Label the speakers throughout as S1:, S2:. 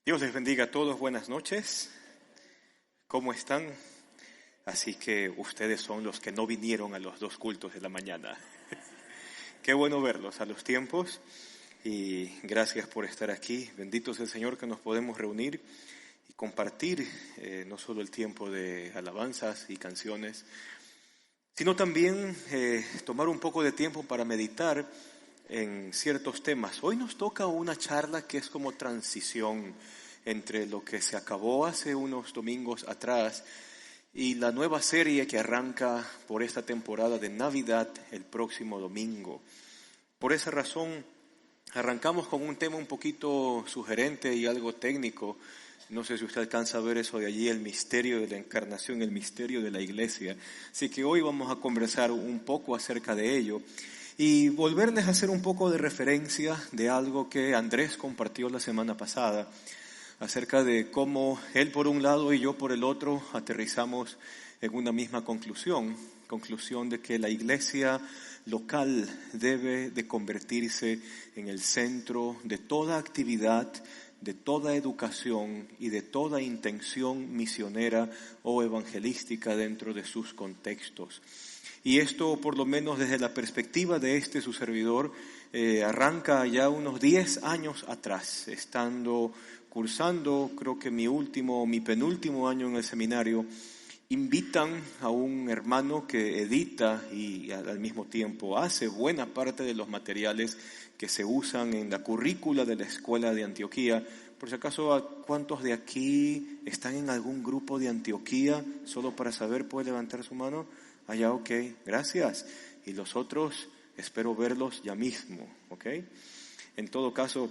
S1: Dios les bendiga a todos, buenas noches. ¿Cómo están? Así que ustedes son los que no vinieron a los 2 cultos de la mañana. Qué bueno verlos a los tiempos y gracias por estar aquí. Bendito es el Señor que nos podemos reunir y compartir no solo el tiempo de alabanzas y canciones, sino también tomar un poco de tiempo para meditar en ciertos temas. Hoy nos toca una charla que es como transición entre lo que se acabó hace unos domingos atrás y la nueva serie que arranca por esta temporada de Navidad el próximo domingo. Por esa razón, arrancamos con un tema un poquito sugerente y algo técnico. No sé si usted alcanza a ver eso de allí, el misterio de la encarnación, el misterio de la iglesia. Así que hoy vamos a conversar un poco acerca de ello y volverles a hacer un poco de referencia de algo que Andrés compartió la semana pasada, acerca de cómo él por un lado y yo por el otro aterrizamos en una misma conclusión de que la iglesia local debe de convertirse en el centro de toda actividad, de toda educación y de toda intención misionera o evangelística dentro de sus contextos. Y esto, por lo menos desde la perspectiva de su servidor, arranca ya unos 10 años atrás, estando cursando, creo que mi penúltimo año en el seminario. Invitan a un hermano que edita y al mismo tiempo hace buena parte de los materiales que se usan en la currícula de la escuela de Antioquía. Por si acaso, ¿cuántos de aquí están en algún grupo de Antioquía? Solo para saber, ¿puede levantar su mano? Ya, ok, gracias. Y los otros, espero verlos ya mismo, ok. En todo caso,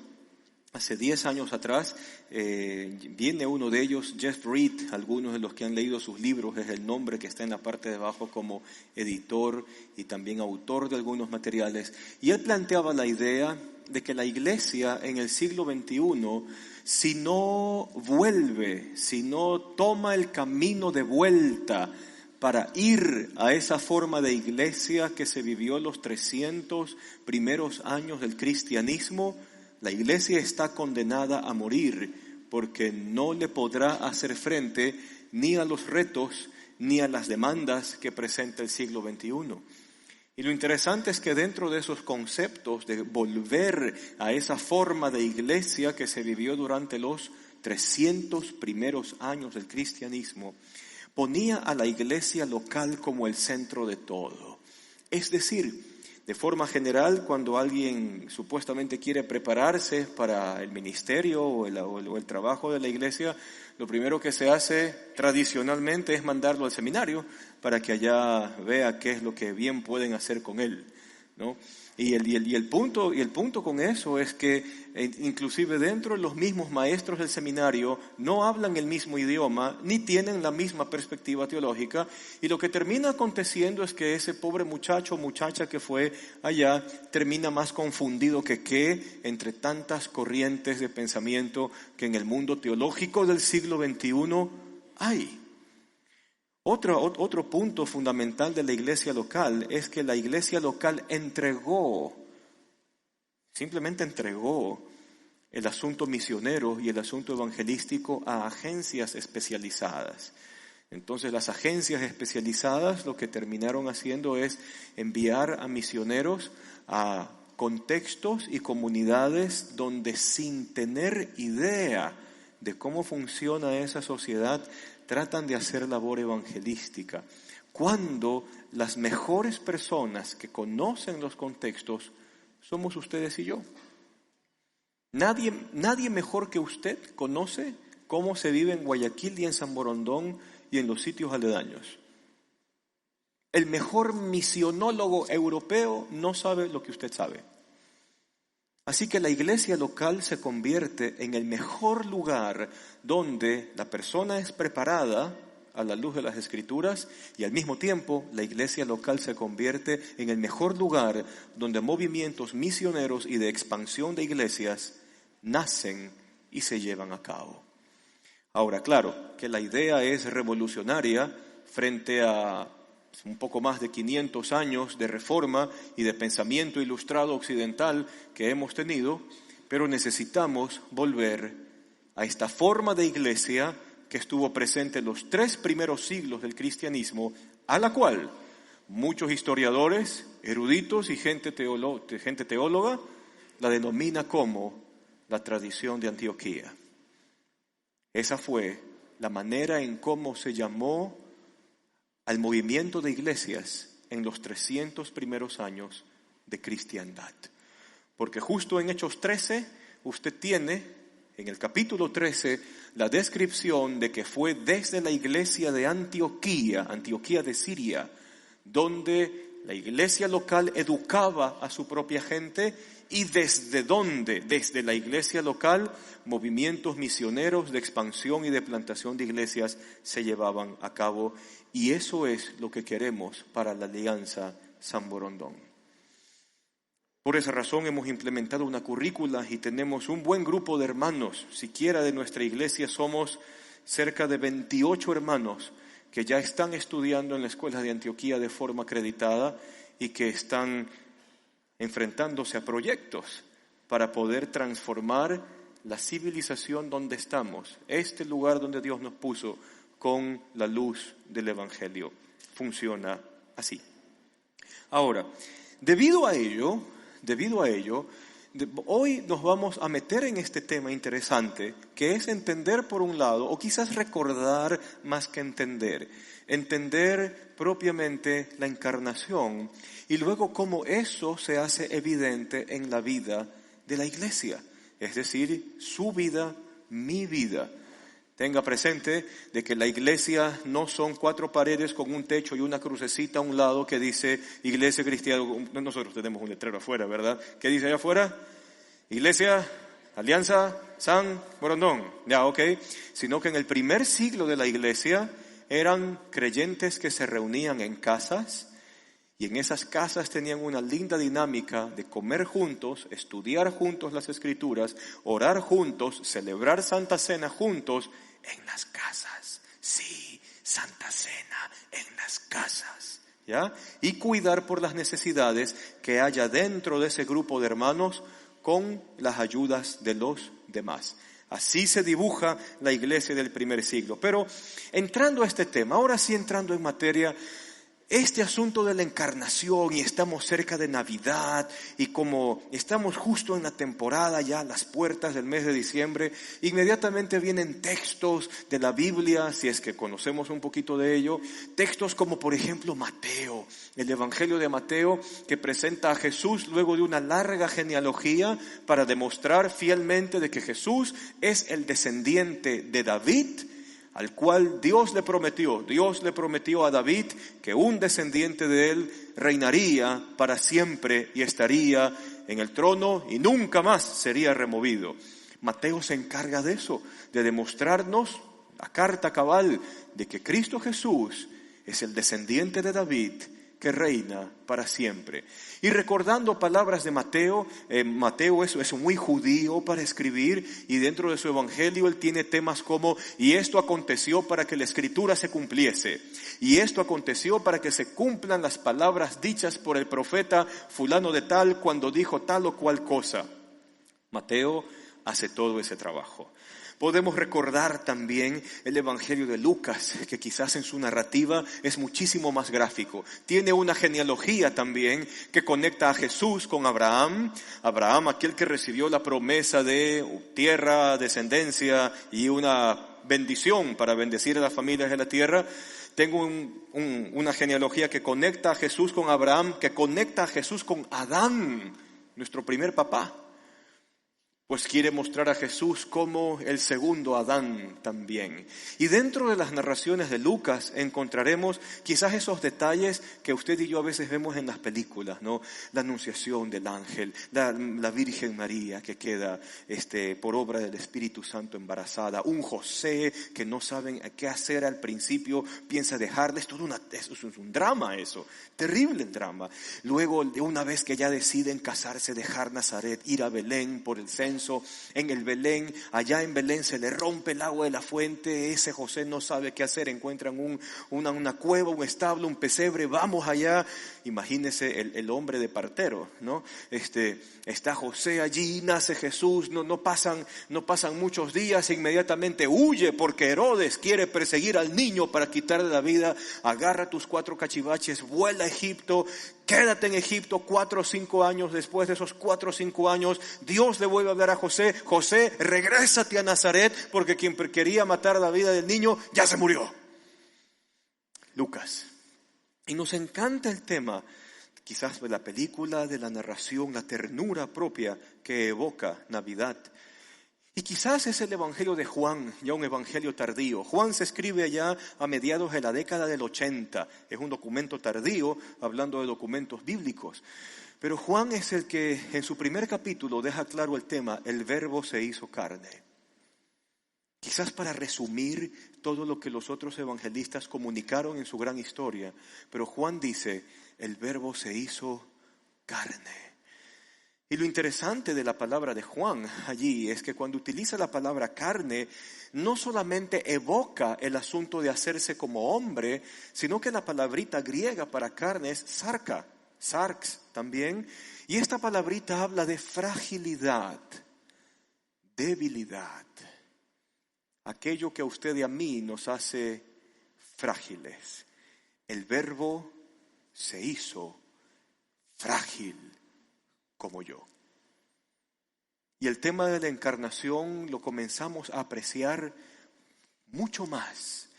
S1: hace 10 años atrás, viene uno de ellos, Jeff Reed. Algunos de los que han leído sus libros, es el nombre que está en la parte de abajo como editor y también autor de algunos materiales. Y él planteaba la idea de que la iglesia en el siglo XXI, si no vuelve, si no toma el camino de vuelta para ir a esa forma de iglesia que se vivió los 300 primeros años del cristianismo, la iglesia está condenada a morir porque no le podrá hacer frente ni a los retos ni a las demandas que presenta el siglo XXI. Y lo interesante es que dentro de esos conceptos de volver a esa forma de iglesia que se vivió durante los 300 primeros años del cristianismo, ponía a la iglesia local como el centro de todo. Es decir, de forma general, cuando alguien supuestamente quiere prepararse para el ministerio o el trabajo de la iglesia, lo primero que se hace tradicionalmente es mandarlo al seminario para que allá vea qué es lo que bien pueden hacer con él, ¿no? Y el punto con eso es que inclusive dentro de los mismos maestros del seminario no hablan el mismo idioma ni tienen la misma perspectiva teológica, y lo que termina aconteciendo es que ese pobre muchacho o muchacha que fue allá termina más confundido que entre tantas corrientes de pensamiento que en el mundo teológico del siglo XXI hay. Otro punto fundamental de la iglesia local es que la iglesia local simplemente entregó el asunto misionero y el asunto evangelístico a agencias especializadas. Entonces las agencias especializadas lo que terminaron haciendo es enviar a misioneros a contextos y comunidades donde, sin tener idea de cómo funciona esa sociedad, tratan de hacer labor evangelística, cuando las mejores personas que conocen los contextos somos ustedes y yo. Nadie mejor que usted conoce cómo se vive en Guayaquil y en San Borondón y en los sitios aledaños. El mejor misionólogo europeo no sabe lo que usted sabe. Así que la iglesia local se convierte en el mejor lugar donde la persona es preparada a la luz de las Escrituras, y al mismo tiempo la iglesia local se convierte en el mejor lugar donde movimientos misioneros y de expansión de iglesias nacen y se llevan a cabo. Ahora, claro, que la idea es revolucionaria frente a un poco más de 500 años de reforma y de pensamiento ilustrado occidental que hemos tenido, pero necesitamos volver a esta forma de iglesia que estuvo presente en los 3 primeros siglos del cristianismo, a la cual muchos historiadores, eruditos y gente teóloga la denomina como la tradición de Antioquía. Esa fue la manera en cómo se llamó al movimiento de iglesias en los 300 primeros años de cristiandad. Porque justo en Hechos 13, usted tiene, en el capítulo 13, la descripción de que fue desde la iglesia de Antioquía de Siria, donde la iglesia local educaba a su propia gente y desde la iglesia local, movimientos misioneros de expansión y de plantación de iglesias se llevaban a cabo. Y eso es lo que queremos para la Alianza San Borondón. Por esa razón hemos implementado una currícula y tenemos un buen grupo de hermanos. Siquiera de nuestra iglesia somos cerca de 28 hermanos que ya están estudiando en la escuela de Antioquía de forma acreditada y que están enfrentándose a proyectos para poder transformar la civilización donde estamos, este lugar donde Dios nos puso, con la luz del Evangelio. Funciona así. Ahora, debido a ello, hoy nos vamos a meter en este tema interesante, que es entender por un lado, o quizás recordar más que entender propiamente la encarnación y luego cómo eso se hace evidente en la vida de la iglesia, es decir, su vida, mi vida. Tenga presente de que la iglesia no son 4 paredes con un techo y una crucecita a un lado que dice Iglesia Cristiana. Nosotros tenemos un letrero afuera, ¿verdad? ¿Qué dice allá afuera? Iglesia, Alianza, San Borondón. Ya, ok. Sino que en el primer siglo de la iglesia eran creyentes que se reunían en casas y en esas casas tenían una linda dinámica de comer juntos, estudiar juntos las Escrituras, orar juntos, celebrar Santa Cena juntos en las casas. Sí, Santa Cena en las casas. ¿Ya? Y cuidar por las necesidades que haya dentro de ese grupo de hermanos con las ayudas de los demás. Así se dibuja la iglesia del primer siglo. Pero entrando a este tema, ahora sí entrando en materia, este asunto de la encarnación, y estamos cerca de Navidad, y como estamos justo en la temporada ya a las puertas del mes de diciembre, inmediatamente vienen textos de la Biblia, si es que conocemos un poquito de ello, textos como por ejemplo Mateo, el Evangelio de Mateo, que presenta a Jesús luego de una larga genealogía para demostrar fielmente de que Jesús es el descendiente de David, al cual Dios le prometió a David que un descendiente de él reinaría para siempre y estaría en el trono y nunca más sería removido. Mateo se encarga de eso, de demostrarnos la carta cabal de que Cristo Jesús es el descendiente de David que reina para siempre. Y recordando palabras de Mateo, Mateo es muy judío para escribir, y dentro de su evangelio él tiene temas como: y esto aconteció para que la escritura se cumpliese, y esto aconteció para que se cumplan las palabras dichas por el profeta fulano de tal cuando dijo tal o cual cosa. Mateo hace todo ese trabajo. Podemos recordar también el Evangelio de Lucas, que quizás en su narrativa es muchísimo más gráfico. Tiene una genealogía también que conecta a Jesús con Abraham. Abraham, aquel que recibió la promesa de tierra, descendencia y una bendición para bendecir a las familias de la tierra. Tengo una genealogía que conecta a Jesús con Abraham, que conecta a Jesús con Adán, nuestro primer papá. Pues quiere mostrar a Jesús como el segundo Adán también. Y dentro de las narraciones de Lucas encontraremos quizás esos detalles que usted y yo a veces vemos en las películas, ¿no? La anunciación del ángel, la Virgen María que queda por obra del Espíritu Santo embarazada, un José que no saben qué hacer al principio, piensa dejarle, eso es un drama eso, terrible el drama. Luego, de una vez que ya deciden casarse, dejar Nazaret, ir a Belén por el censo, censo en el Belén. Allá en Belén se le rompe el agua de la fuente. Ese José no sabe qué hacer. Encuentran una cueva, un establo, un pesebre. Vamos allá. Imagínese el hombre de partero, ¿no? Está José allí, nace Jesús. No pasan muchos días. Inmediatamente huye porque Herodes quiere perseguir al niño para quitarle la vida. Agarra tus 4 cachivaches, vuela a Egipto. Quédate en Egipto 4 o 5 años. Después de esos 4 o 5 años, Dios le vuelve a hablar a José: José, regrésate a Nazaret, porque quien quería matar la vida del niño ya se murió. Lucas. Y nos encanta el tema, quizás de la película, de la narración, la ternura propia que evoca Navidad. Y quizás es el Evangelio de Juan, ya un evangelio tardío. Juan se escribe allá a mediados de la década del 80. Es un documento tardío, hablando de documentos bíblicos. Pero Juan es el que en su primer capítulo deja claro el tema: el Verbo se hizo carne. Quizás para resumir todo lo que los otros evangelistas comunicaron en su gran historia. Pero Juan dice: el Verbo se hizo carne. Y lo interesante de la palabra de Juan allí es que cuando utiliza la palabra carne, no solamente evoca el asunto de hacerse como hombre, sino que la palabrita griega para carne es sarka, sarx también. Y esta palabrita habla de fragilidad, debilidad. Aquello que a usted y a mí nos hace frágiles. El Verbo se hizo frágil como yo. Y el tema de la encarnación lo comenzamos a apreciar mucho más,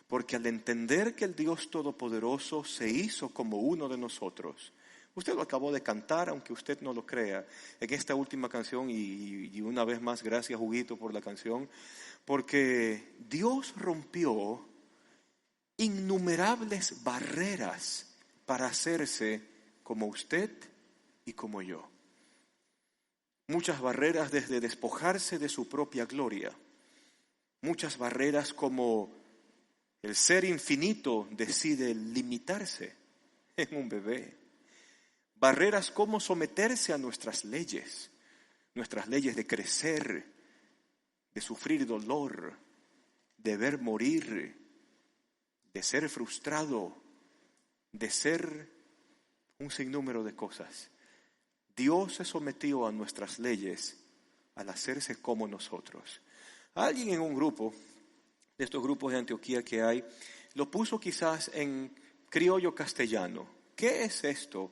S1: porque al entender que el Dios Todopoderoso se hizo como uno de nosotros, usted lo acabó de cantar, aunque usted no lo crea, en esta última canción, y una vez más, gracias Huguito por la canción, porque Dios rompió innumerables barreras para hacerse como usted y como yo. Muchas barreras desde despojarse de su propia gloria. Muchas barreras como el ser infinito decide limitarse en un bebé. Barreras como someterse a nuestras leyes de crecer, de sufrir dolor, de ver morir, de ser frustrado, de ser un sinnúmero de cosas. Dios se sometió a nuestras leyes al hacerse como nosotros. Alguien en un grupo, de estos grupos de Antioquía que hay, lo puso quizás en criollo castellano. ¿Qué es esto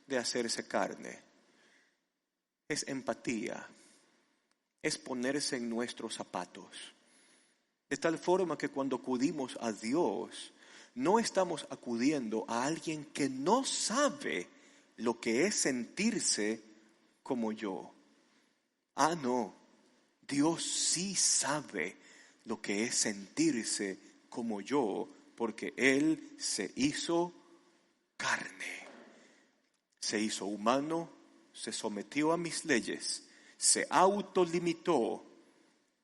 S1: de hacerse carne? Es empatía, es ponerse en nuestros zapatos. De tal forma que cuando acudimos a Dios, no estamos acudiendo a alguien que no sabe lo que es sentirse como yo. No, Dios sí sabe lo que es sentirse como yo, porque Él se hizo carne, se hizo humano, se sometió a mis leyes, se autolimitó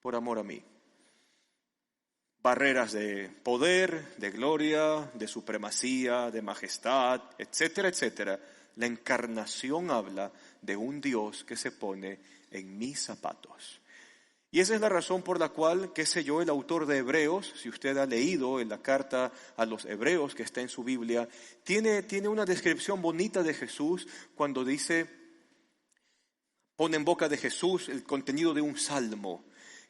S1: por amor a mí. Barreras de poder, de gloria, de supremacía, de majestad, etcétera, etcétera. La encarnación habla de un Dios que se pone en mis zapatos. Y esa es la razón por la cual, qué sé yo, el autor de Hebreos, si usted ha leído en la carta a los Hebreos que está en su Biblia, tiene una descripción bonita de Jesús cuando dice, pone en boca de Jesús el contenido de un salmo.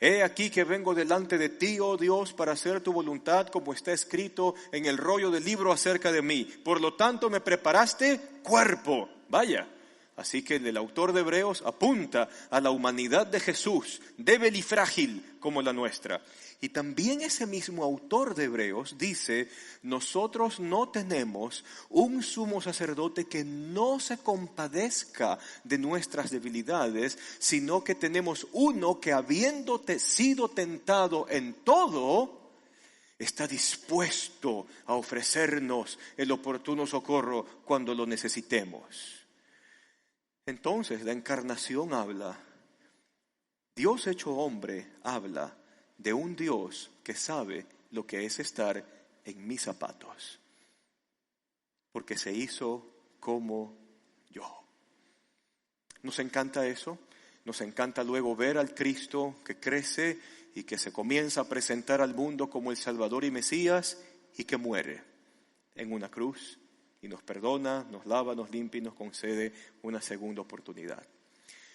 S1: He aquí que vengo delante de ti, oh Dios, para hacer tu voluntad como está escrito en el rollo del libro acerca de mí. Por lo tanto me preparaste cuerpo. Vaya. Así que el autor de Hebreos apunta a la humanidad de Jesús, débil y frágil como la nuestra. Y también ese mismo autor de Hebreos dice, nosotros no tenemos un sumo sacerdote que no se compadezca de nuestras debilidades, sino que tenemos uno que habiendo sido tentado en todo, está dispuesto a ofrecernos el oportuno socorro cuando lo necesitemos. Entonces la encarnación habla, Dios hecho hombre habla de un Dios que sabe lo que es estar en mis zapatos, porque se hizo como yo. ¿Nos encanta eso? Nos encanta luego ver al Cristo que crece y que se comienza a presentar al mundo como el Salvador y Mesías y que muere en una cruz y nos perdona, nos lava, nos limpia y nos concede una segunda oportunidad.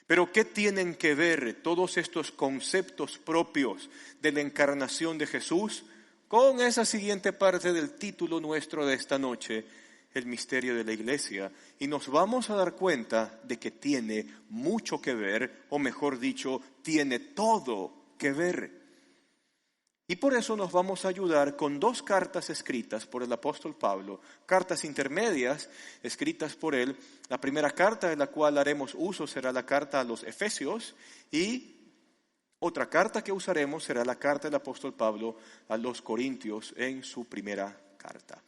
S1: Pero ¿qué tienen que ver todos estos conceptos propios de la encarnación de Jesús con esa siguiente parte del título nuestro de esta noche, el misterio de la iglesia? Y nos vamos a dar cuenta de que tiene mucho que ver, o mejor dicho, tiene todo que ver. Y por eso nos vamos a ayudar con dos cartas escritas por el apóstol Pablo, cartas intermedias escritas por él. La primera carta de la cual haremos uso será la carta a los Efesios y otra carta que usaremos será la carta del apóstol Pablo a los Corintios en su primera carta.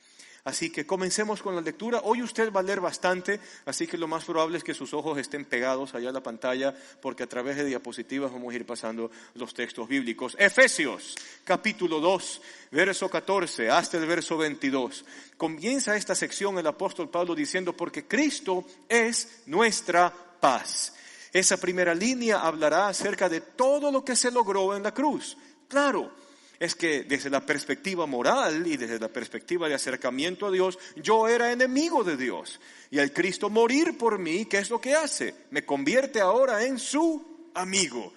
S1: Así que comencemos con la lectura. Hoy usted va a leer bastante, así que lo más probable es que sus ojos estén pegados allá a la pantalla, porque a través de diapositivas vamos a ir pasando los textos bíblicos. Efesios, capítulo 2, verso 14 hasta el verso 22. Comienza esta sección el apóstol Pablo diciendo, porque Cristo es nuestra paz. Esa primera línea hablará acerca de todo lo que se logró en la cruz. Claro, es que desde la perspectiva moral y desde la perspectiva de acercamiento a Dios, yo era enemigo de Dios. Y al Cristo morir por mí, ¿qué es lo que hace? Me convierte ahora en su amigo.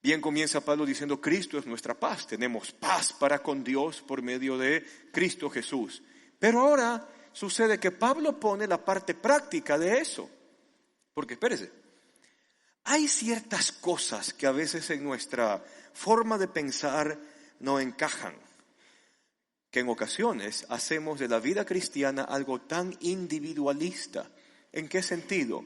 S1: Bien, comienza Pablo diciendo, Cristo es nuestra paz. Tenemos paz para con Dios por medio de Cristo Jesús. Pero ahora sucede que Pablo pone la parte práctica de eso. Porque espérese, hay ciertas cosas que a veces en nuestra forma de pensar no encajan, que en ocasiones hacemos de la vida cristiana algo tan individualista. ¿En qué sentido?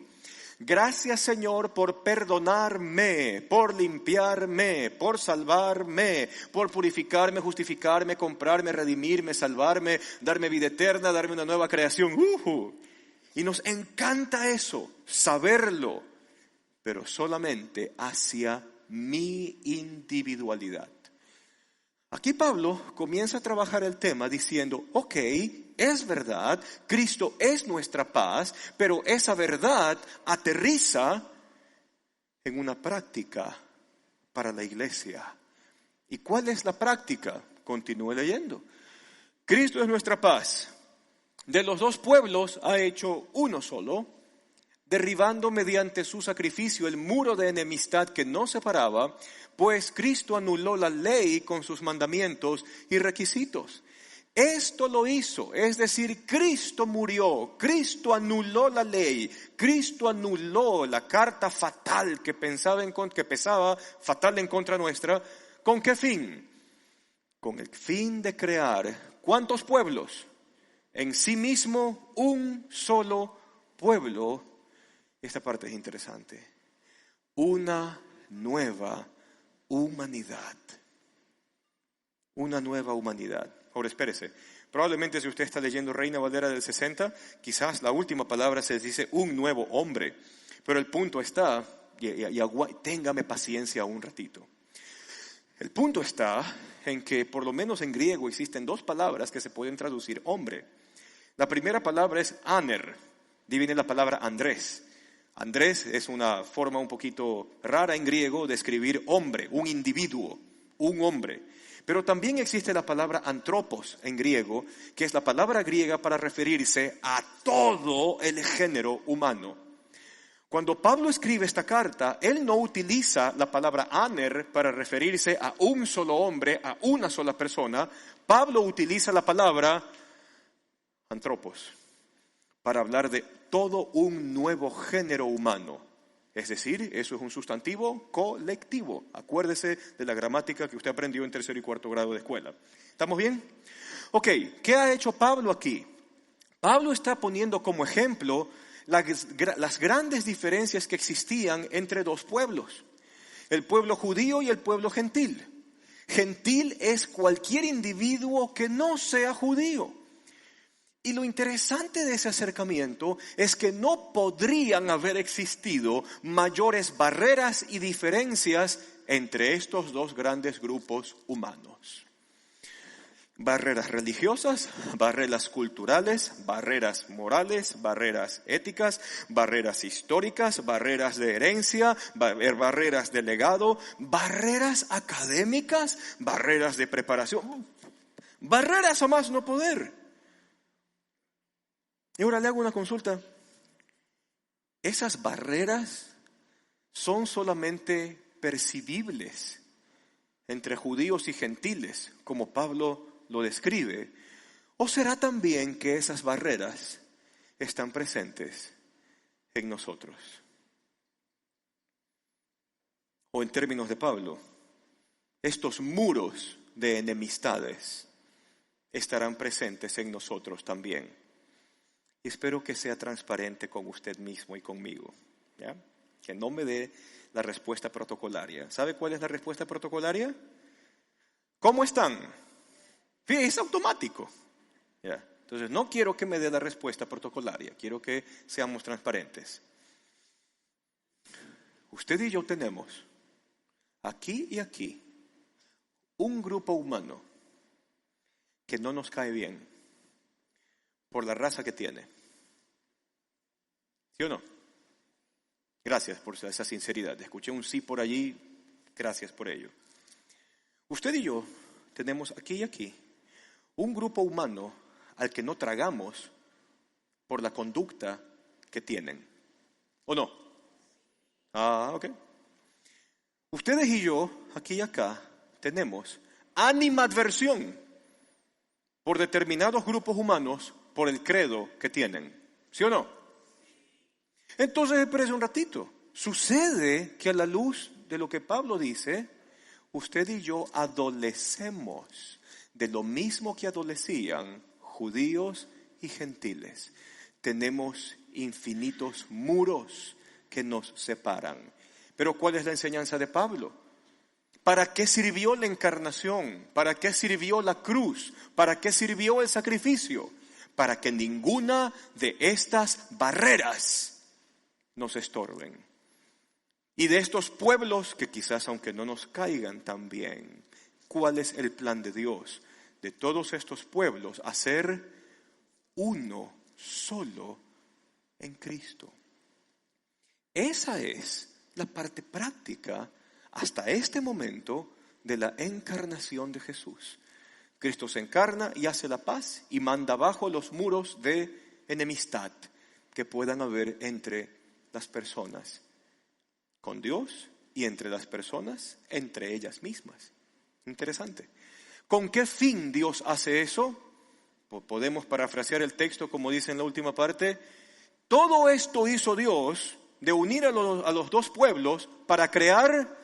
S1: Gracias, Señor, por perdonarme, por limpiarme, por salvarme, por purificarme, justificarme, comprarme, redimirme, salvarme, darme vida eterna, darme una nueva creación. Y nos encanta eso, saberlo, pero solamente hacia mi individualidad. Aquí Pablo comienza a trabajar el tema diciendo, ok, es verdad, Cristo es nuestra paz, pero esa verdad aterriza en una práctica para la iglesia. ¿Y cuál es la práctica? Continúe leyendo. Cristo es nuestra paz. De los dos pueblos ha hecho uno solo, derribando mediante su sacrificio el muro de enemistad que nos separaba, pues Cristo anuló la ley con sus mandamientos y requisitos. Esto lo hizo, es decir, Cristo murió, Cristo anuló la ley, Cristo anuló la carta fatal que pesaba fatal en contra nuestra. ¿Con qué fin? Con el fin de crear, ¿cuántos pueblos? En sí mismo un solo pueblo. Esta parte es interesante. Una nueva humanidad. Una nueva humanidad. Ahora espérese. Probablemente si usted está leyendo Reina Valera del 60, quizás la última palabra se dice un nuevo hombre. Pero el punto está, téngame paciencia un ratito. El punto está en que por lo menos en griego existen dos palabras que se pueden traducir hombre. La primera palabra es aner. De ahí viene la palabra Andrés. Andrés es una forma un poquito rara en griego de escribir hombre, un individuo, un hombre. Pero también existe la palabra antropos en griego, que es la palabra griega para referirse a todo el género humano. Cuando Pablo escribe esta carta, él no utiliza la palabra aner para referirse a un solo hombre, a una sola persona. Pablo utiliza la palabra antropos para hablar de todo un nuevo género humano. Es decir, eso es un sustantivo colectivo. Acuérdese de la gramática que usted aprendió en tercer y cuarto grado de escuela. ¿Estamos bien? Ok, ¿qué ha hecho Pablo aquí? Pablo está poniendo como ejemplo las grandes diferencias que existían entre dos pueblos. El pueblo judío y el pueblo gentil. Gentil es cualquier individuo que no sea judío. Y lo interesante de ese acercamiento es que no podrían haber existido mayores barreras y diferencias entre estos dos grandes grupos humanos. Barreras religiosas, barreras culturales, barreras morales, barreras éticas, barreras históricas, barreras de herencia, barreras de legado, barreras académicas, barreras de preparación, barreras a más no poder. Y ahora le hago una consulta. ¿Esas barreras son solamente percibibles entre judíos y gentiles, como Pablo lo describe? ¿O será también que esas barreras están presentes en nosotros? O en términos de Pablo, estos muros de enemistades estarán presentes en nosotros también. Y espero que sea transparente con usted mismo y conmigo, ¿ya? Que no me dé la respuesta protocolaria. ¿Sabe cuál es la respuesta protocolaria? ¿Cómo están? Fíjate, es automático. ¿Ya? Entonces no quiero que me dé la respuesta protocolaria, quiero que seamos transparentes. Usted y yo tenemos aquí y aquí un grupo humano que no nos cae bien por la raza que tiene. ¿Sí o no? Gracias por esa sinceridad. Escuché un sí por allí, gracias por ello. Usted y yo tenemos aquí y aquí un grupo humano al que no tragamos por la conducta que tienen. ¿O no? Ok. Ustedes y yo, aquí y acá, tenemos animadversión por determinados grupos humanos por el credo que tienen. ¿Sí o no? Entonces, espérese un ratito. Sucede que a la luz de lo que Pablo dice, usted y yo adolecemos de lo mismo que adolecían judíos y gentiles. Tenemos infinitos muros que nos separan. Pero ¿cuál es la enseñanza de Pablo? ¿Para qué sirvió la encarnación? ¿Para qué sirvió la cruz? ¿Para qué sirvió el sacrificio? Para que ninguna de estas barreras nos estorben. Y de estos pueblos que quizás aunque no nos caigan tan bien, ¿cuál es el plan de Dios? De todos estos pueblos, hacer uno solo en Cristo. Esa es la parte práctica hasta este momento de la encarnación de Jesús. Cristo se encarna y hace la paz y manda abajo los muros de enemistad que puedan haber entre las personas con Dios y entre las personas entre ellas mismas. Interesante. ¿Con qué fin Dios hace eso? Podemos parafrasear el texto como dice en la última parte. Todo esto hizo Dios de unir a los dos pueblos para crear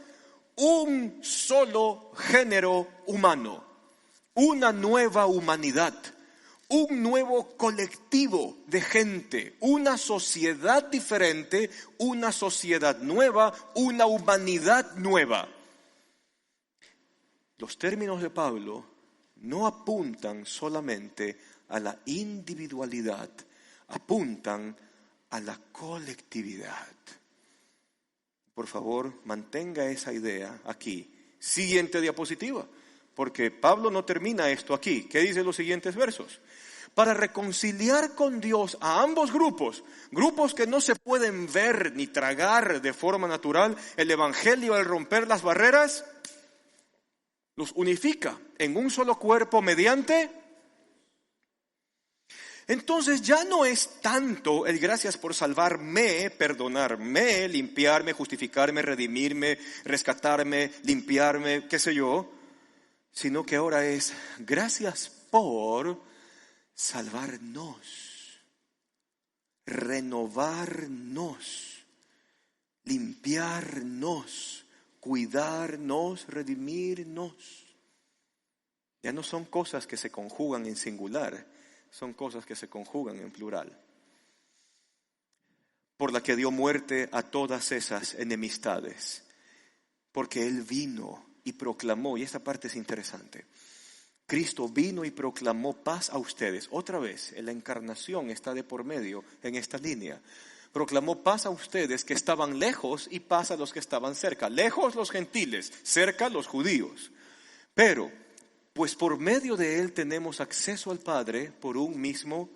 S1: un solo género humano, una nueva humanidad, un nuevo colectivo de gente, una sociedad diferente, una sociedad nueva, una humanidad nueva. Los términos de Pablo no apuntan solamente a la individualidad, apuntan a la colectividad. Por favor, mantenga esa idea aquí. Siguiente diapositiva, porque Pablo no termina esto aquí. ¿Qué dicen los siguientes versos? Para reconciliar con Dios a ambos grupos que no se pueden ver ni tragar de forma natural, el Evangelio al romper las barreras los unifica en un solo cuerpo mediante. Entonces ya no es tanto el gracias por salvarme, perdonarme, limpiarme, justificarme, redimirme, rescatarme, limpiarme, qué sé yo, sino que ahora es gracias por salvarnos, renovarnos, limpiarnos, cuidarnos, redimirnos. Ya no son cosas que se conjugan en singular, son cosas que se conjugan en plural. Por la que dio muerte a todas esas enemistades, porque Él vino y proclamó, y esta parte es interesante, Cristo vino y proclamó paz a ustedes. Otra vez, la encarnación está de por medio en esta línea. Proclamó paz a ustedes que estaban lejos y paz a los que estaban cerca. Lejos los gentiles, cerca los judíos. Pero pues por medio de Él tenemos acceso al Padre por un mismo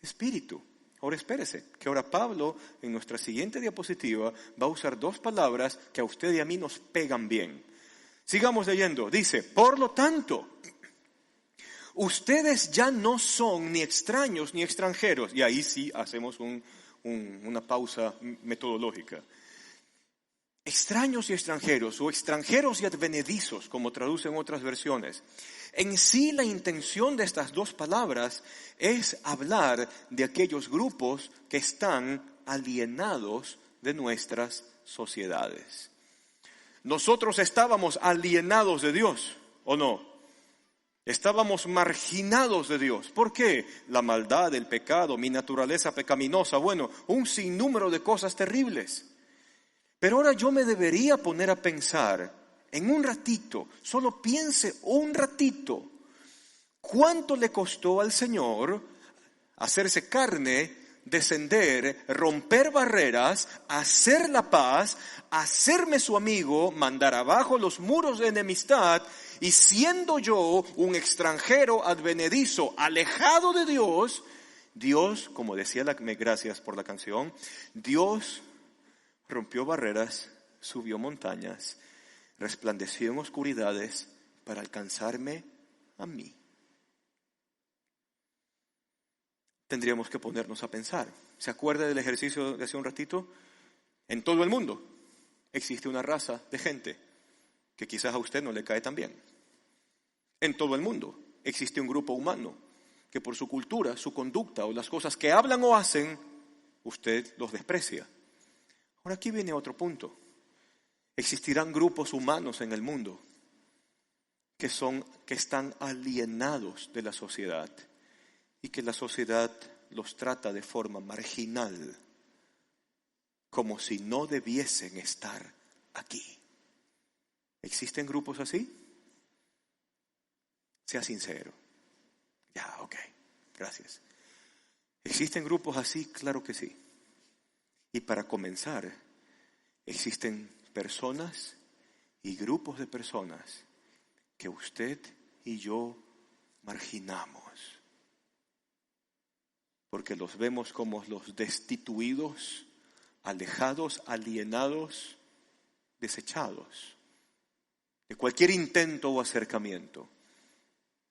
S1: Espíritu. Ahora espérese, que ahora Pablo en nuestra siguiente diapositiva va a usar dos palabras que a usted y a mí nos pegan bien. Sigamos leyendo, dice, por lo tanto, ustedes ya no son ni extraños ni extranjeros. Y ahí sí hacemos una pausa metodológica. Extraños y extranjeros, o extranjeros y advenedizos, como traducen otras versiones. En sí la intención de estas dos palabras es hablar de aquellos grupos que están alienados de nuestras sociedades. Nosotros estábamos alienados de Dios, ¿o no? Estábamos marginados de Dios. ¿Por qué? La maldad, el pecado, mi naturaleza pecaminosa, bueno, un sinnúmero de cosas terribles. Pero ahora yo me debería poner a pensar en un ratito, solo piense un ratito, ¿cuánto le costó al Señor hacerse carne, descender, romper barreras, hacer la paz, hacerme su amigo, mandar abajo los muros de enemistad y siendo yo un extranjero advenedizo, alejado de Dios, Dios, como decía gracias por la canción, Dios rompió barreras, subió montañas, resplandeció en oscuridades para alcanzarme a mí. Tendríamos que ponernos a pensar. ¿Se acuerda del ejercicio de hace un ratito? En todo el mundo existe una raza de gente que quizás a usted no le cae tan bien. En todo el mundo existe un grupo humano que por su cultura, su conducta o las cosas que hablan o hacen, usted los desprecia. Ahora aquí viene otro punto. Existirán grupos humanos en el mundo que están alienados de la sociedad y que la sociedad los trata de forma marginal, como si no debiesen estar aquí. ¿Existen grupos así? Sea sincero. Ya, ok, gracias. ¿Existen grupos así? Claro que sí. Y para comenzar, existen personas y grupos de personas que usted y yo marginamos. Porque los vemos como los destituidos, alejados, alienados, desechados de cualquier intento o acercamiento.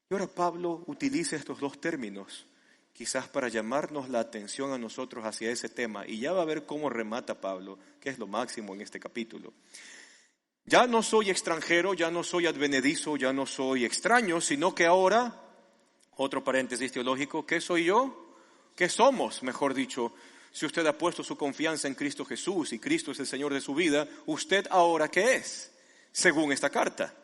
S1: Y ahora Pablo utiliza estos dos términos quizás para llamarnos la atención a nosotros hacia ese tema. Y ya va a ver cómo remata Pablo, que es lo máximo en este capítulo. Ya no soy extranjero, ya no soy advenedizo, ya no soy extraño, sino que ahora, otro paréntesis teológico, ¿qué soy yo? ¿Qué somos, mejor dicho? Si usted ha puesto su confianza en Cristo Jesús y Cristo es el Señor de su vida, ¿usted ahora qué es? Según esta carta.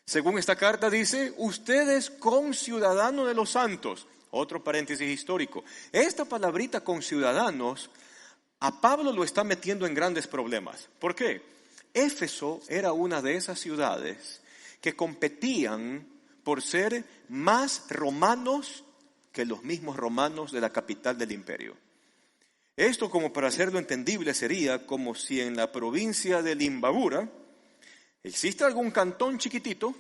S1: Según esta carta dice, usted es conciudadano de los santos. Otro paréntesis histórico. Esta palabrita conciudadanos, a Pablo lo está metiendo en grandes problemas. ¿Por qué? Éfeso era una de esas ciudades que competían por ser más romanos que los mismos romanos de la capital del imperio. Esto, como para hacerlo entendible, sería como si en la provincia de Imbabura existe algún cantón chiquitito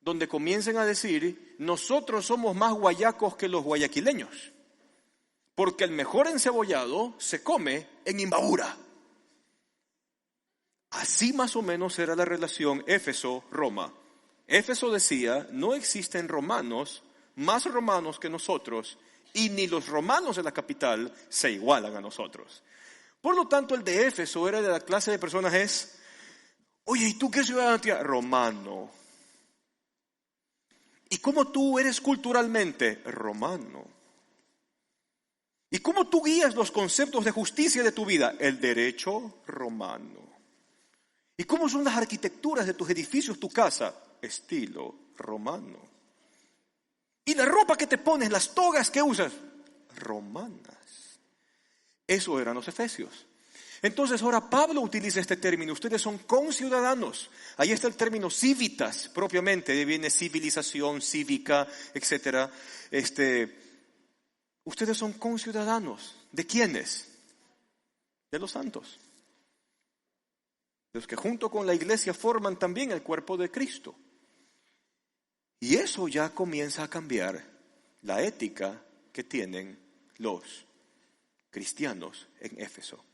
S1: donde comiencen a decir, nosotros somos más guayacos que los guayaquileños, porque el mejor encebollado se come en Imbabura. Así más o menos era la relación Éfeso-Roma. Éfeso decía, no existen romanos más romanos que nosotros, y ni los romanos de la capital se igualan a nosotros. Por lo tanto, el de Éfeso era de la clase de personas oye, ¿y tú qué ciudadano tienes? Romano. ¿Y cómo tú eres culturalmente? Romano. ¿Y cómo tú guías los conceptos de justicia de tu vida? El derecho romano. ¿Y cómo son las arquitecturas de tus edificios, tu casa? Estilo romano. ¿Y la ropa que te pones, las togas que usas? Romanas. Eso eran los efesios. Entonces ahora Pablo utiliza este término, ustedes son conciudadanos. Ahí está el término civitas, propiamente, de viene civilización, cívica, etc. Ustedes son conciudadanos. ¿De quiénes? De los santos. De los que junto con la iglesia forman también el cuerpo de Cristo. Y eso ya comienza a cambiar la ética que tienen los cristianos en Éfeso.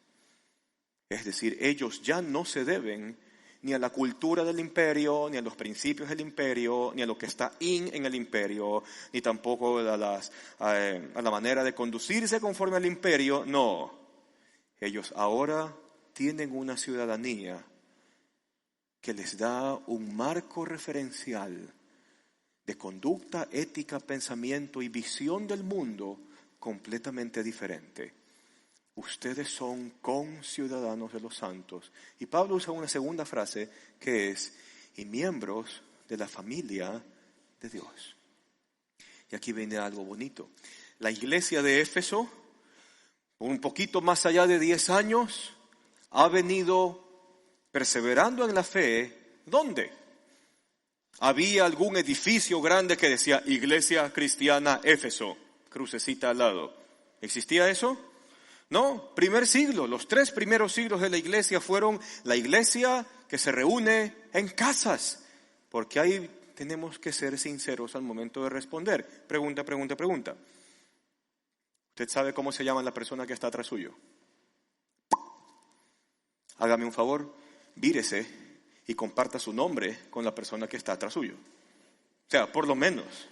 S1: Es decir, ellos ya no se deben ni a la cultura del imperio, ni a los principios del imperio, ni a lo que está en el imperio, ni tampoco a la manera de conducirse conforme al imperio. No, ellos ahora tienen una ciudadanía que les da un marco referencial de conducta, ética, pensamiento y visión del mundo completamente diferente. Ustedes son conciudadanos de los santos. Y Pablo usa una segunda frase que es, y miembros de la familia de Dios. Y aquí viene algo bonito. La iglesia de Éfeso, un poquito más allá de 10 años, ha venido perseverando en la fe. ¿Dónde? Había algún edificio grande que decía Iglesia Cristiana Éfeso, crucecita al lado. ¿Existía eso? No, primer siglo, los 3 primeros siglos de la iglesia fueron la iglesia que se reúne en casas, porque ahí tenemos que ser sinceros al momento de responder. Pregunta. ¿Usted sabe cómo se llama la persona que está atrás suyo? Hágame un favor, vírese y comparta su nombre con la persona que está atrás suyo. O sea, por lo menos.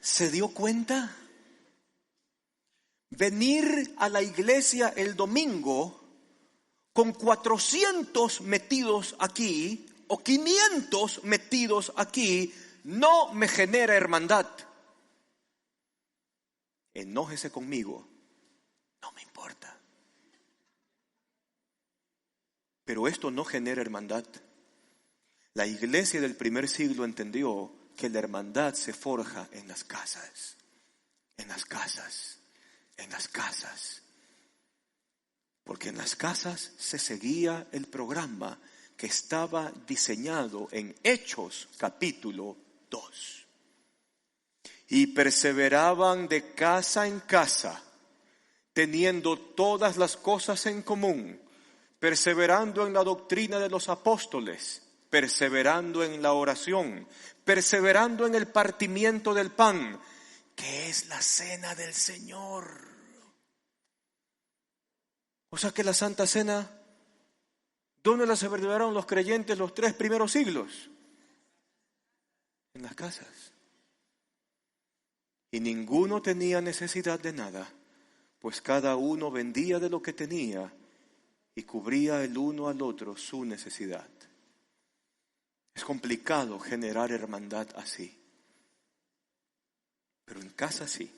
S1: ¿Se dio cuenta? Venir a la iglesia el domingo con 400 metidos aquí o 500 metidos aquí no me genera hermandad. Enójese conmigo, no me importa. Pero esto no genera hermandad. La iglesia del primer siglo entendió que la hermandad se forja en las casas, en las casas, en las casas. Porque en las casas se seguía el programa que estaba diseñado en Hechos capítulo 2. Y perseveraban de casa en casa, teniendo todas las cosas en común, perseverando en la doctrina de los apóstoles, perseverando en la oración, perseverando en el partimiento del pan, que es la cena del Señor. O sea que la Santa Cena, ¿dónde la celebraron los creyentes los 3 primeros siglos? En las casas. Y ninguno tenía necesidad de nada, pues cada uno vendía de lo que tenía y cubría el uno al otro su necesidad. Es complicado generar hermandad así, pero en casa sí.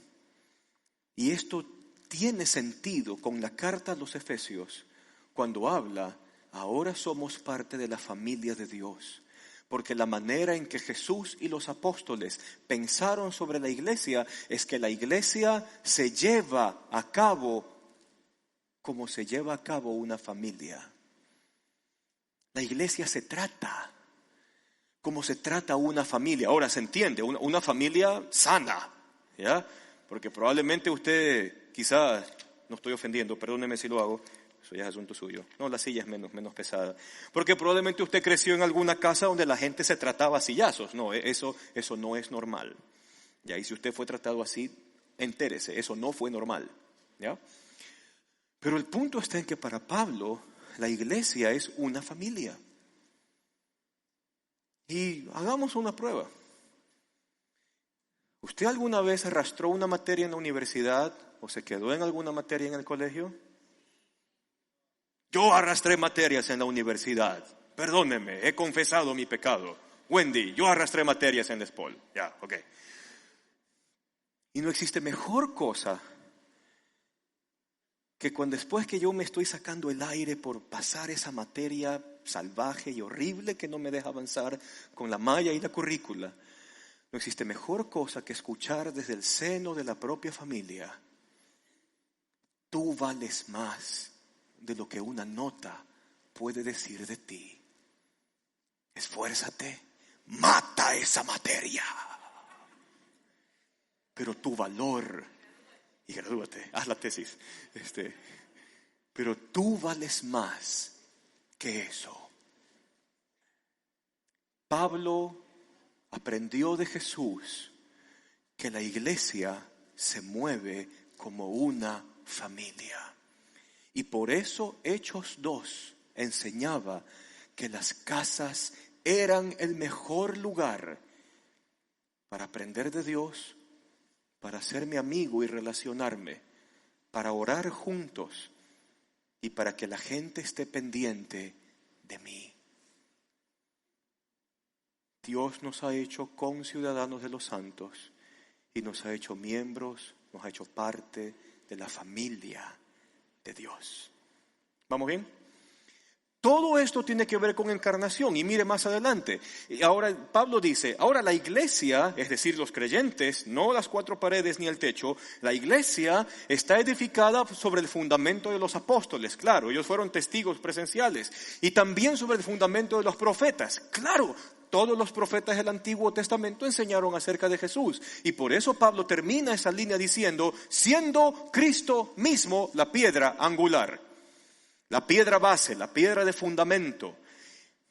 S1: Y esto tiene sentido con la carta a los Efesios cuando habla, ahora somos parte de la familia de Dios. Porque la manera en que Jesús y los apóstoles pensaron sobre la iglesia es que la iglesia se lleva a cabo como se lleva a cabo una familia. La iglesia se trata como se trata una familia. Ahora se entiende, una familia sana, ¿ya? Porque probablemente usted, quizás, no estoy ofendiendo, perdóneme si lo hago, eso ya es asunto suyo. No, la silla es menos pesada. Porque probablemente usted creció en alguna casa donde la gente se trataba a sillazos. No, eso no es normal. ¿Ya? Y si usted fue tratado así, entérese, eso no fue normal. ¿Ya? Pero el punto está en que para Pablo, la iglesia es una familia. Y hagamos una prueba. ¿Usted alguna vez arrastró una materia en la universidad o se quedó en alguna materia en el colegio? Yo arrastré materias en la universidad. Perdóneme, he confesado mi pecado. Wendy, yo arrastré materias en la SPOL. Ya, ok. Y no existe mejor cosa que cuando después que yo me estoy sacando el aire por pasar esa materia salvaje y horrible que no me deja avanzar con la malla y la currícula, no existe mejor cosa que escuchar desde el seno de la propia familia: tú vales más de lo que una nota puede decir de ti. Esfuérzate, mata esa materia. pero tu valor, y gradúate, haz la tesis, pero tú vales más que eso. Pablo aprendió de Jesús que la iglesia se mueve como una familia. Y por eso Hechos 2 enseñaba que las casas eran el mejor lugar para aprender de Dios, para ser mi amigo y relacionarme, para orar juntos y para que la gente esté pendiente de mí. Dios nos ha hecho conciudadanos de los santos y nos ha hecho miembros, nos ha hecho parte de la familia de Dios. ¿Vamos bien? Todo esto tiene que ver con encarnación. Y mire más adelante. Y ahora Pablo dice, ahora la iglesia, es decir, los creyentes, no las cuatro paredes ni el techo, la iglesia está edificada sobre el fundamento de los apóstoles. Claro, ellos fueron testigos presenciales. Y también sobre el fundamento de los profetas. Claro, todos los profetas del Antiguo Testamento enseñaron acerca de Jesús. Y por eso Pablo termina esa línea diciendo, siendo Cristo mismo la piedra angular. La piedra base, la piedra de fundamento.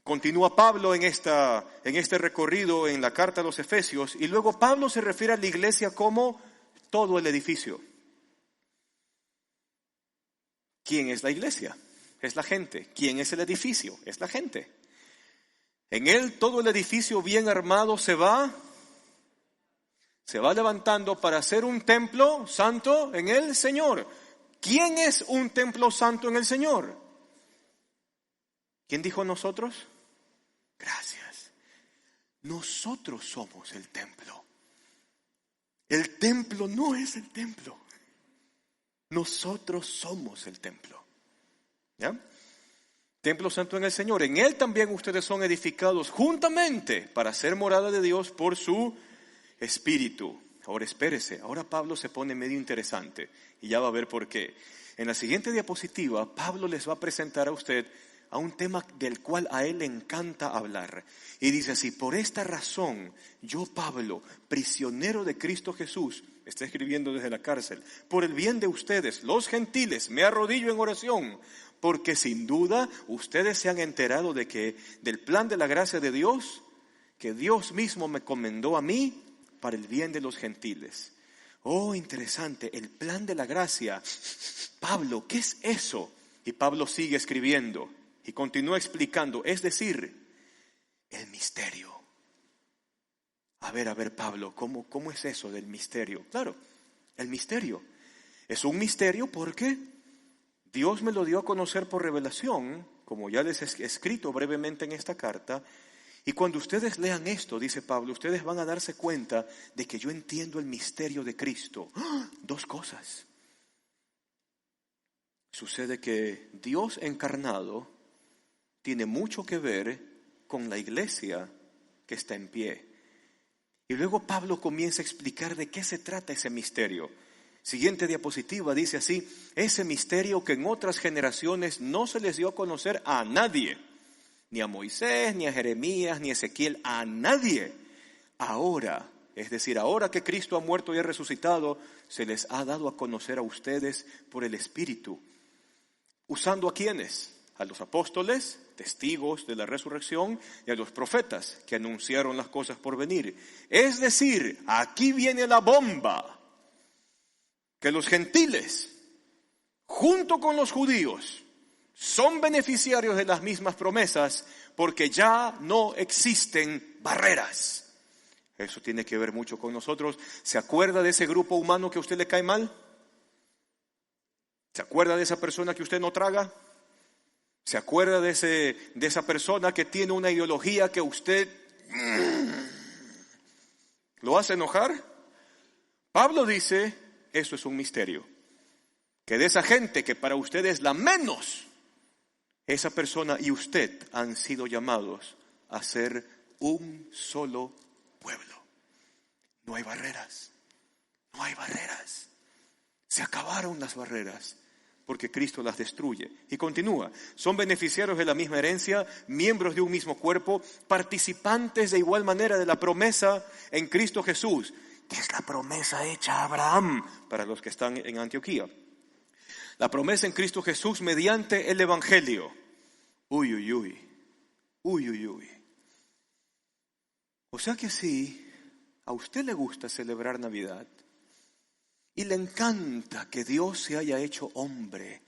S1: Continúa Pablo en este recorrido en la carta a los Efesios y luego Pablo se refiere a la iglesia como todo el edificio. ¿Quién es la iglesia? Es la gente. ¿Quién es el edificio? Es la gente. En él todo el edificio bien armado se va levantando para ser un templo santo en el Señor. ¿Quién es un templo santo en el Señor? ¿Quién dijo nosotros? Gracias. Nosotros somos el templo. El templo no es el templo. Nosotros somos el templo. ¿Ya? Templo santo en el Señor. En Él también ustedes son edificados juntamente para ser morada de Dios por su Espíritu. Ahora espérese, ahora Pablo se pone medio interesante y ya va a ver por qué. En la siguiente diapositiva, Pablo les va a presentar a usted a un tema del cual a él le encanta hablar. Y dice así, por esta razón, yo Pablo, prisionero de Cristo Jesús, está escribiendo desde la cárcel, por el bien de ustedes, los gentiles, me arrodillo en oración, porque sin duda ustedes se han enterado del plan de la gracia de Dios, que Dios mismo me encomendó a mí, para el bien de los gentiles. Oh, interesante, el plan de la gracia. Pablo, ¿qué es eso? Y Pablo sigue escribiendo y continúa explicando, es decir, el misterio. A ver, Pablo, ¿cómo es eso del misterio? Claro, el misterio. Es un misterio porque Dios me lo dio a conocer por revelación, como ya les he escrito brevemente en esta carta. Y cuando ustedes lean esto, dice Pablo, ustedes van a darse cuenta de que yo entiendo el misterio de Cristo. Dos cosas. Sucede que Dios encarnado tiene mucho que ver con la iglesia que está en pie. Y luego Pablo comienza a explicar de qué se trata ese misterio. Siguiente diapositiva dice así, ese misterio que en otras generaciones no se les dio a conocer a nadie. Ni a Moisés, ni a Jeremías, ni a Ezequiel, a nadie. Ahora, es decir, ahora que Cristo ha muerto y ha resucitado, se les ha dado a conocer a ustedes por el Espíritu. ¿Usando a quiénes? A los apóstoles, testigos de la resurrección, y a los profetas que anunciaron las cosas por venir. Es decir, aquí viene la bomba, que los gentiles, junto con los judíos, son beneficiarios de las mismas promesas porque ya no existen barreras. Eso tiene que ver mucho con nosotros. ¿Se acuerda de ese grupo humano que a usted le cae mal? ¿Se acuerda de esa persona que usted no traga? ¿Se acuerda de esa persona que tiene una ideología que usted lo hace enojar? Pablo dice, eso es un misterio. Que de esa gente que para usted es la menos, esa persona y usted han sido llamados a ser un solo pueblo. No hay barreras. No hay barreras. Se acabaron las barreras porque Cristo las destruye. Y continúa. Son beneficiarios de la misma herencia, miembros de un mismo cuerpo, participantes de igual manera de la promesa en Cristo Jesús. que es la promesa hecha a Abraham, para los que están en Antioquía. La promesa en Cristo Jesús mediante el Evangelio. Uy, uy, uy. Uy, uy, uy. O sea que sí, a usted le gusta celebrar Navidad y le encanta que Dios se haya hecho hombre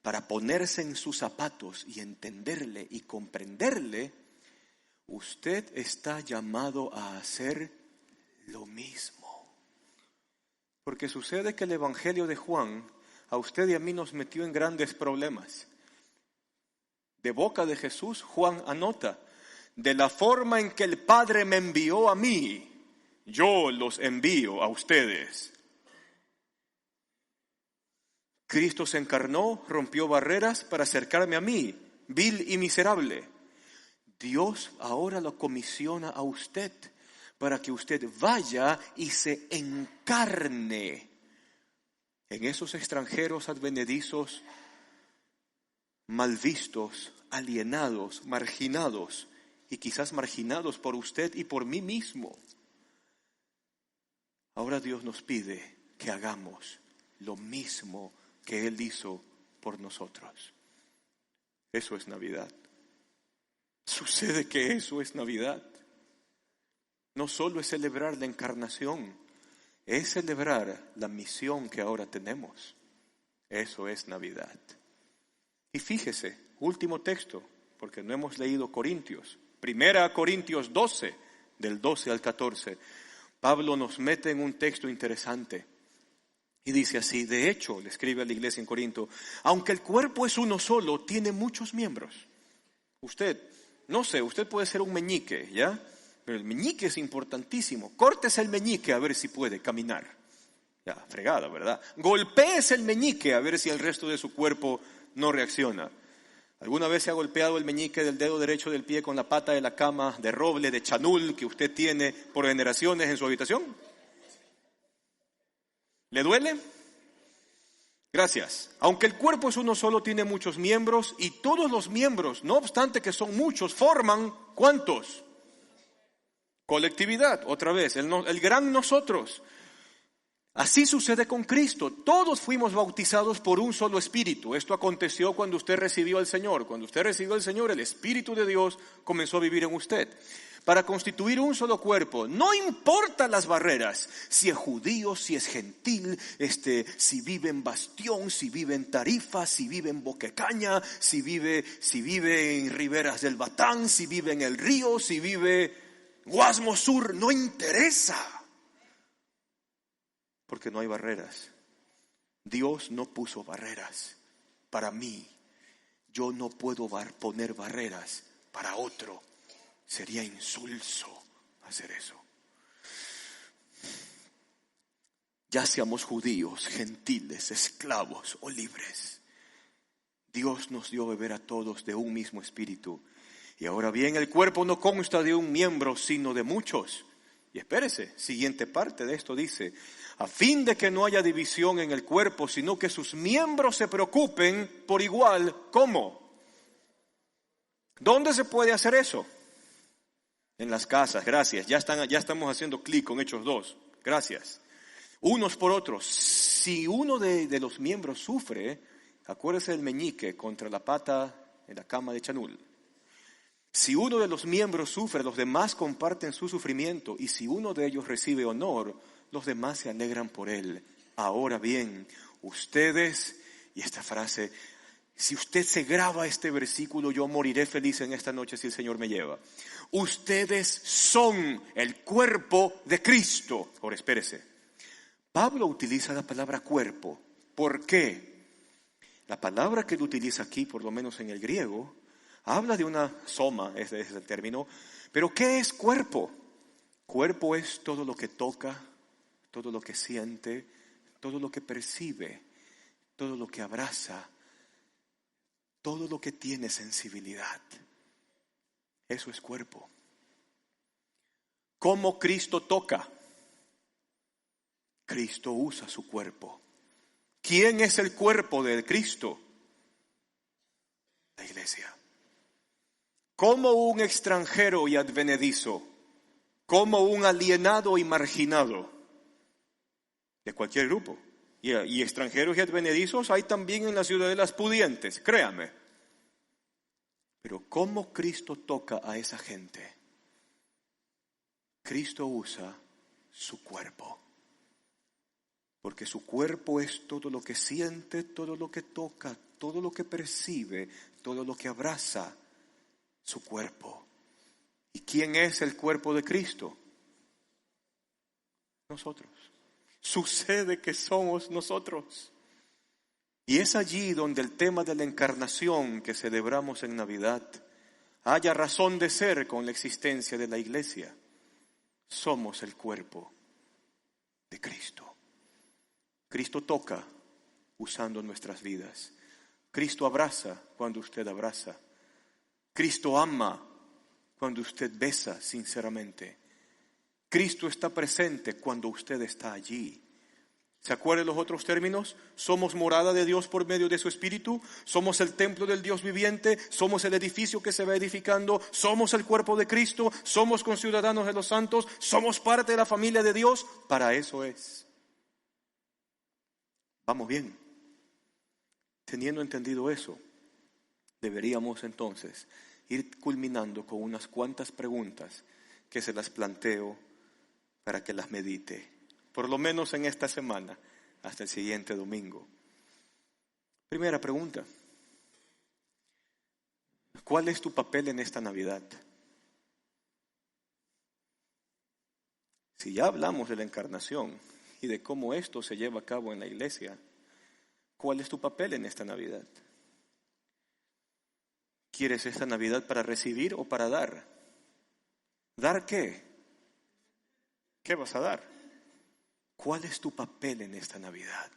S1: para ponerse en sus zapatos y entenderle y comprenderle, usted está llamado a hacer lo mismo. Porque sucede que el Evangelio de Juan a usted y a mí nos metió en grandes problemas. De boca de Jesús, Juan anota: de la forma en que el Padre me envió a mí, yo los envío a ustedes. Cristo se encarnó, rompió barreras para acercarme a mí, vil y miserable. Dios ahora lo comisiona a usted para que usted vaya y se encarne en esos extranjeros advenedizos, mal vistos, alienados, marginados, y quizás marginados por usted y por mí mismo. Ahora Dios nos pide que hagamos lo mismo que Él hizo por nosotros. Eso es Navidad. Sucede que eso es Navidad. No solo es celebrar la encarnación, es celebrar la misión que ahora tenemos. Eso es Navidad. Y fíjese, último texto, porque no hemos leído Corintios. 1 Corintios 12, del 12 al 14. Pablo nos mete en un texto interesante. Y dice así: de hecho, le escribe a la iglesia en Corinto, aunque el cuerpo es uno solo, tiene muchos miembros. Usted, no sé, usted puede ser un meñique, ¿ya? Pero el meñique es importantísimo. Córtese el meñique a ver si puede caminar. Ya, fregada, ¿verdad? Golpéese el meñique a ver si el resto de su cuerpo no reacciona. ¿Alguna vez se ha golpeado el meñique del dedo derecho del pie con la pata de la cama de roble, de chanul, que usted tiene por generaciones en su habitación? ¿Le duele? Gracias. Aunque el cuerpo es uno solo, tiene muchos miembros, y todos los miembros, no obstante que son muchos, forman ¿cuántos? Colectividad, otra vez, el gran nosotros. Así sucede con Cristo. Todos fuimos bautizados por un solo Espíritu. Esto aconteció cuando usted recibió al Señor. Cuando usted recibió al Señor, el Espíritu de Dios comenzó a vivir en usted. Para constituir un solo cuerpo, no importa las barreras, si es judío, si es gentil, si vive en Bastión, si vive en Tarifa, si vive en Boquecaña, si vive en Riberas del Batán, si vive en El Río, si vive Guasmo Sur, no interesa. Porque no hay barreras. Dios no puso barreras para mí. Yo no puedo poner barreras para otro. Sería insulso hacer eso. Ya seamos judíos, gentiles, esclavos o libres, Dios nos dio beber a todos de un mismo espíritu. Y ahora bien, el cuerpo no consta de un miembro, sino de muchos. Y espérese, siguiente parte de esto dice: a fin de que no haya división en el cuerpo, sino que sus miembros se preocupen por igual. ¿Cómo? ¿Dónde se puede hacer eso? En las casas, gracias. Ya estamos haciendo clic con Hechos 2. Gracias. Unos por otros. Si uno de los miembros sufre, acuérdese del meñique contra la pata en la cama de chanul. Si uno de los miembros sufre, los demás comparten su sufrimiento, y si uno de ellos recibe honor, los demás se alegran por él. Ahora bien, ustedes, y esta frase, si usted se graba este versículo, yo moriré feliz en esta noche si el Señor me lleva. Ustedes son el cuerpo de Cristo. Ahora espérese. Pablo utiliza la palabra cuerpo. ¿Por qué? La palabra que él utiliza aquí, por lo menos en el griego, habla de una soma, ese es el término. Pero ¿qué es cuerpo? Cuerpo es todo lo que toca, todo lo que siente, todo lo que percibe, todo lo que abraza, todo lo que tiene sensibilidad. Eso es cuerpo. ¿Cómo Cristo toca? Cristo usa su cuerpo. ¿Quién es el cuerpo de Cristo? La iglesia. Como un extranjero y advenedizo, como un alienado y marginado, de cualquier grupo. Y extranjeros y advenedizos hay también en las ciudadelas pudientes, créame. Pero ¿cómo Cristo toca a esa gente? Cristo usa su cuerpo. Porque su cuerpo es todo lo que siente, todo lo que toca, todo lo que percibe, todo lo que abraza su cuerpo. ¿Y quién es el cuerpo de Cristo? Nosotros. Sucede que somos nosotros. Y es allí donde el tema de la encarnación que celebramos en Navidad haya razón de ser con la existencia de la iglesia. Somos el cuerpo de Cristo. Cristo toca usando nuestras vidas. Cristo abraza cuando usted abraza. Cristo ama cuando usted besa sinceramente. Cristo está presente cuando usted está allí. ¿Se acuerdan los otros términos? Somos morada de Dios por medio de su Espíritu. Somos el templo del Dios viviente. Somos el edificio que se va edificando. Somos el cuerpo de Cristo. Somos conciudadanos de los santos. Somos parte de la familia de Dios. Para eso es. Vamos bien. Teniendo entendido eso, deberíamos entonces ir culminando con unas cuantas preguntas que se las planteo para que las medite, por lo menos en esta semana, hasta el siguiente domingo. Primera pregunta: ¿cuál es tu papel en esta Navidad? Si ya hablamos de la encarnación y de cómo esto se lleva a cabo en la iglesia, ¿cuál es tu papel en esta Navidad? ¿Quieres esta Navidad para recibir o para dar? ¿Dar qué? ¿Qué vas a dar? ¿Cuál es tu papel en esta Navidad?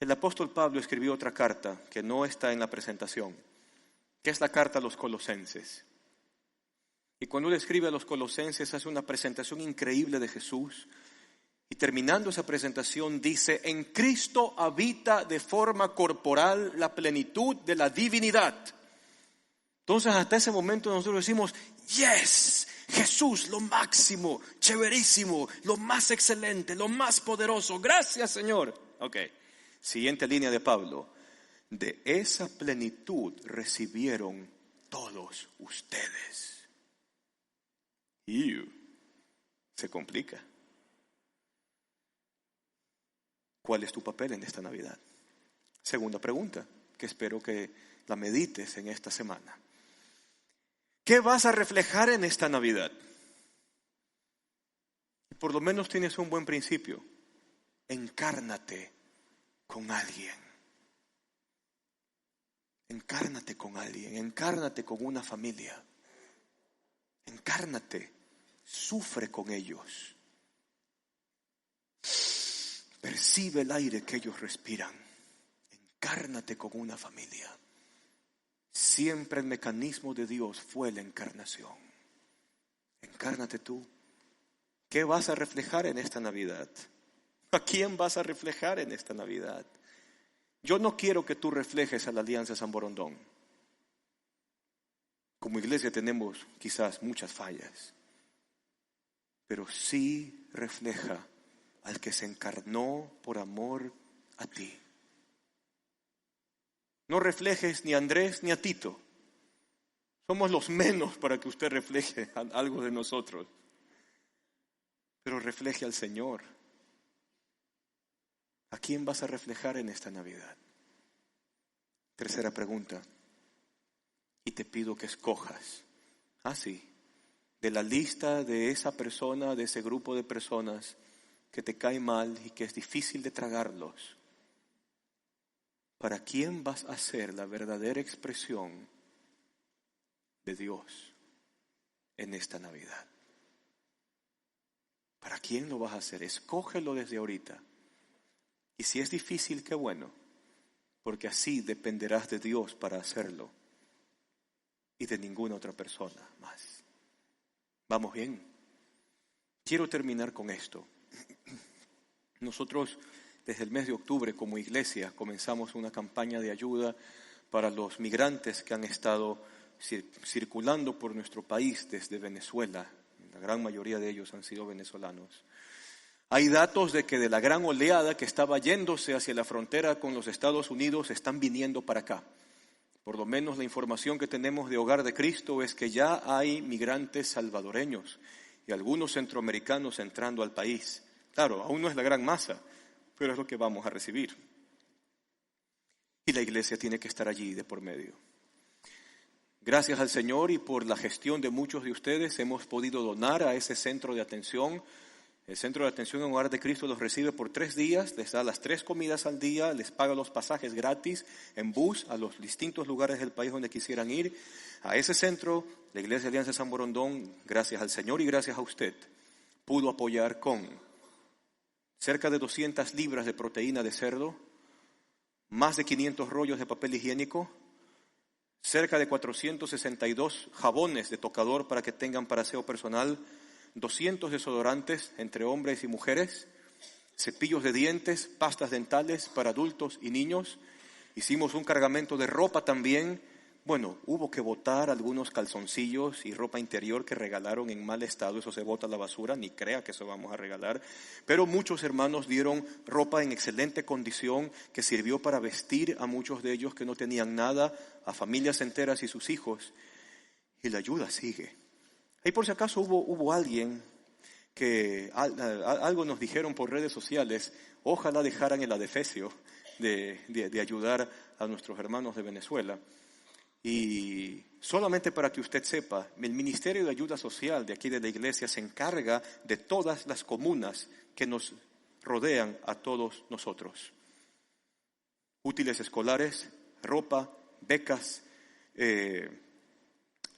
S1: El apóstol Pablo escribió otra carta que no está en la presentación, que es la carta a los Colosenses. Y cuando él escribe a los Colosenses hace una presentación increíble de Jesús. Y terminando esa presentación dice: en Cristo habita de forma corporal la plenitud de la divinidad. Entonces hasta ese momento nosotros decimos: yes, Jesús, lo máximo, chéverísimo, lo más excelente, lo más poderoso. Gracias, Señor. Ok, siguiente línea de Pablo: de esa plenitud recibieron todos ustedes. Y se complica. ¿Cuál es tu papel en esta Navidad? Segunda pregunta, que espero que la medites en esta semana. ¿Qué vas a reflejar en esta Navidad? Por lo menos tienes un buen principio. Encárnate con alguien. Encárnate con alguien, encárnate con una familia. Encárnate, sufre con ellos. Percibe el aire que ellos respiran. Encárnate con una familia. Siempre el mecanismo de Dios fue la encarnación. Encárnate tú. ¿Qué vas a reflejar en esta Navidad? ¿A quién vas a reflejar en esta Navidad? Yo no quiero que tú reflejes a la Alianza San Borondón. Como iglesia tenemos quizás muchas fallas, pero sí refleja al que se encarnó por amor a ti. No reflejes ni a Andrés ni a Tito. Somos los menos para que usted refleje algo de nosotros. Pero refleje al Señor. ¿A quién vas a reflejar en esta Navidad? Tercera pregunta. Y te pido que escojas, de la lista de esa persona, de ese grupo de personas que te cae mal y que es difícil de tragarlos. ¿Para quién vas a ser la verdadera expresión de Dios en esta Navidad? ¿Para quién lo vas a hacer? Escógelo desde ahorita. Y si es difícil, qué bueno, porque así dependerás de Dios para hacerlo y de ninguna otra persona más. ¿Vamos bien? Quiero terminar con esto. Nosotros desde el mes de octubre como iglesia comenzamos una campaña de ayuda para los migrantes que han estado circulando por nuestro país desde Venezuela. La gran mayoría de ellos han sido venezolanos. Hay datos de que de la gran oleada que estaba yéndose hacia la frontera con los Estados Unidos están viniendo para acá. Por lo menos la información que tenemos de Hogar de Cristo es que ya hay migrantes salvadoreños y algunos centroamericanos entrando al país. Claro, aún no es la gran masa, pero es lo que vamos a recibir. Y la iglesia tiene que estar allí de por medio. Gracias al Señor y por la gestión de muchos de ustedes hemos podido donar a ese centro de atención. El centro de atención en Hogar de Cristo los recibe por 3 días, les da las 3 comidas al día, les paga los pasajes gratis en bus a los distintos lugares del país donde quisieran ir. A ese centro, la Iglesia Alianza San Borondón, gracias al Señor y gracias a usted, pudo apoyar con cerca de 200 libras de proteína de cerdo, más de 500 rollos de papel higiénico, cerca de 462 jabones de tocador para que tengan para aseo personal, 200 desodorantes entre hombres y mujeres, cepillos de dientes, pastas dentales para adultos y niños. Hicimos un cargamento de ropa también. Bueno, hubo que botar algunos calzoncillos y ropa interior que regalaron en mal estado. Eso se bota a la basura, ni crea que eso vamos a regalar. Pero muchos hermanos dieron ropa en excelente condición que sirvió para vestir a muchos de ellos que no tenían nada, a familias enteras y sus hijos. Y la ayuda sigue. Ahí por si acaso hubo alguien que algo nos dijeron por redes sociales, ojalá dejaran el adefesio de ayudar a nuestros hermanos de Venezuela. Y solamente para que usted sepa, el Ministerio de Ayuda Social de aquí de la iglesia se encarga de todas las comunas que nos rodean a todos nosotros. Útiles escolares, ropa, becas,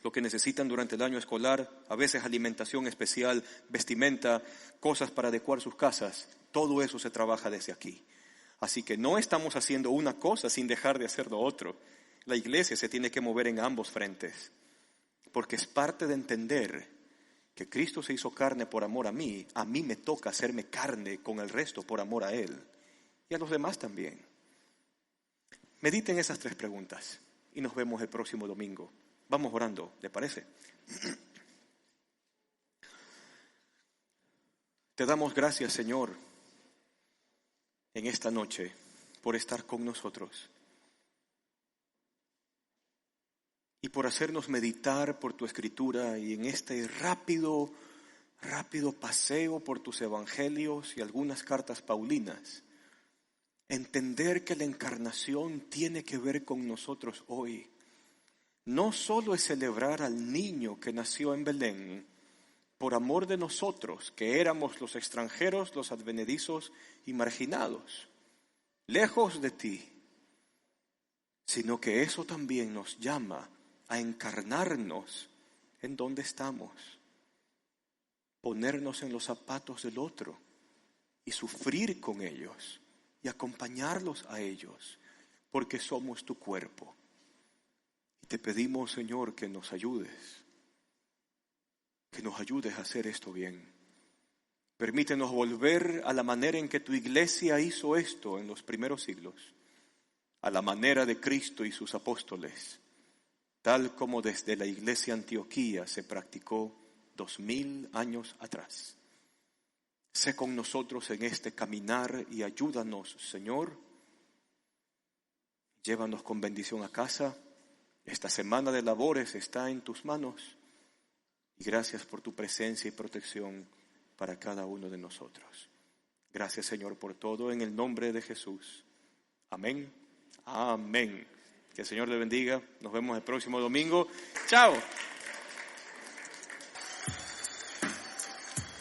S1: lo que necesitan durante el año escolar, a veces alimentación especial, vestimenta, cosas para adecuar sus casas. Todo eso se trabaja desde aquí. Así que no estamos haciendo una cosa sin dejar de hacer lo otro. La iglesia se tiene que mover en ambos frentes, porque es parte de entender que Cristo se hizo carne por amor a mí me toca hacerme carne con el resto por amor a Él y a los demás también. Mediten esas 3 preguntas y nos vemos el próximo domingo. Vamos orando, ¿le parece? Te damos gracias, Señor, en esta noche por estar con nosotros y por hacernos meditar por tu Escritura y en este rápido paseo por tus evangelios y algunas cartas paulinas, entender que la encarnación tiene que ver con nosotros hoy. No solo es celebrar al niño que nació en Belén, por amor de nosotros, que éramos los extranjeros, los advenedizos y marginados, lejos de ti, sino que eso también nos llama a encarnarnos en donde estamos, ponernos en los zapatos del otro y sufrir con ellos y acompañarlos a ellos, porque somos tu cuerpo. Te pedimos, Señor, que nos ayudes a hacer esto bien. Permítenos volver a la manera en que tu iglesia hizo esto en los primeros siglos, a la manera de Cristo y sus apóstoles, tal como desde la iglesia Antioquía se practicó 2000 años atrás. Sé con nosotros en este caminar y ayúdanos, Señor. Llévanos con bendición a casa. Esta semana de labores está en tus manos y gracias por tu presencia y protección para cada uno de nosotros. Gracias, Señor, por todo en el nombre de Jesús. Amén. Amén. Que el Señor le bendiga. Nos vemos el próximo domingo. Chao.